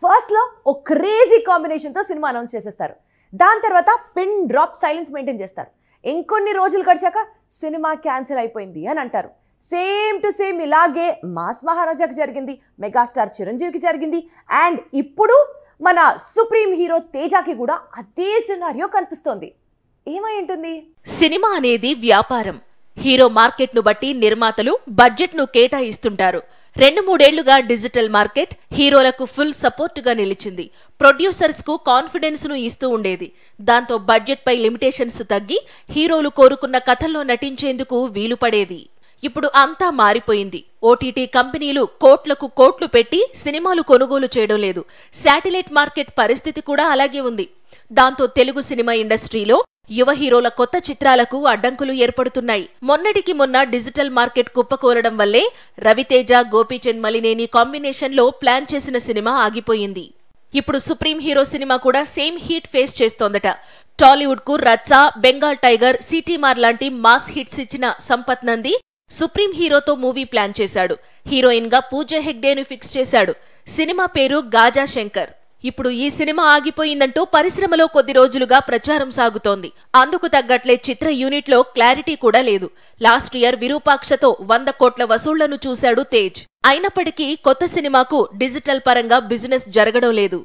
ఫస్ట్లో ఓ క్రేజీ కాంబినేషన్తో cinema announce చేసేస్తారు. దాని తర్వాత పిన్ డ్రాప్ సైలెన్స్ మెయింటైన్ చేస్తారు. ఇంకొన్ని రోజులు గడిచాక సినిమా క్యాన్సిల్ అయిపోయింది అని అంటారు. సేమ్ టు సేమ్ ఇలాగే మాస్ మహారాజాకి జరిగింది, మెగాస్టార్ చిరంజీవికి జరిగింది, అండ్ ఇప్పుడు మన సుప్రీం హీరో తేజాకి కూడా అదే సినారియో కనిపిస్తోంది. ఏమై ఉంటుంది? సినిమా అనేది వ్యాపారం. హీరో మార్కెట్ ను బట్టి నిర్మాతలు బడ్జెట్ ను కేటాయిస్తుంటారు. 2-3 ఏళ్లుగా డిజిటల్ మార్కెట్ హీరోలకు ఫుల్ సపోర్ట్ గా నిలిచింది. ప్రొడ్యూసర్స్ కు కాన్ఫిడెన్స్ ను ఇస్తూ ఉండేది. దాంతో బడ్జెట్ పై లిమిటేషన్స్ తగ్గి హీరోలు కోరుకున్న కథల్లో నటించేందుకు వీలు పడేది. ఇప్పుడు అంతా మారిపోయింది. ఓటీటీ కంపెనీలు కోట్లకు కోట్లు పెట్టి సినిమాలు కొనుగోలు చేయడం లేదు. శాటిలైట్ మార్కెట్ పరిస్థితి కూడా అలాగే ఉంది. దాంతో తెలుగు సినిమా ఇండస్ట్రీలో యువ హీరోల కొత్త చిత్రాలకు అడ్డంకులు ఏర్పడుతున్నాయి. మొన్నటికి మొన్న డిజిటల్ మార్కెట్ కుప్పకూలడం వల్లే రవితేజ, గోపీచంద్ మలినేని కాంబినేషన్ లో ప్లాన్ చేసిన సినిమా ఆగిపోయింది. ఇప్పుడు సుప్రీం హీరో సినిమా కూడా సేమ్ హీట్ ఫేస్ చేస్తోందట. టాలీవుడ్ కు రచ్చ, బెంగాల్ టైగర్, సిటీమార్ లాంటి మాస్ హిట్స్ ఇచ్చిన సంపత్ నంది సుప్రీం హీరోతో మూవీ ప్లాన్ చేశాడు. హీరోయిన్ గా పూజ హెగ్డేను ఫిక్స్ చేశాడు. సినిమా పేరు గాజా శంకర్. ఇప్పుడు ఈ సినిమా ఆగిపోయిందంటూ పరిశ్రమలో కొద్ది రోజులుగా ప్రచారం సాగుతోంది. అందుకు తగ్గట్లే చిత్ర యూనిట్ లో క్లారిటీ కూడా లేదు. లాస్ట్ ఇయర్ విరూపాక్షతో 100 కోట్ల వసూళ్లను చూశాడు తేజ్. అయినప్పటికీ కొత్త సినిమాకు డిజిటల్ పరంగా బిజినెస్ జరగడం లేదు.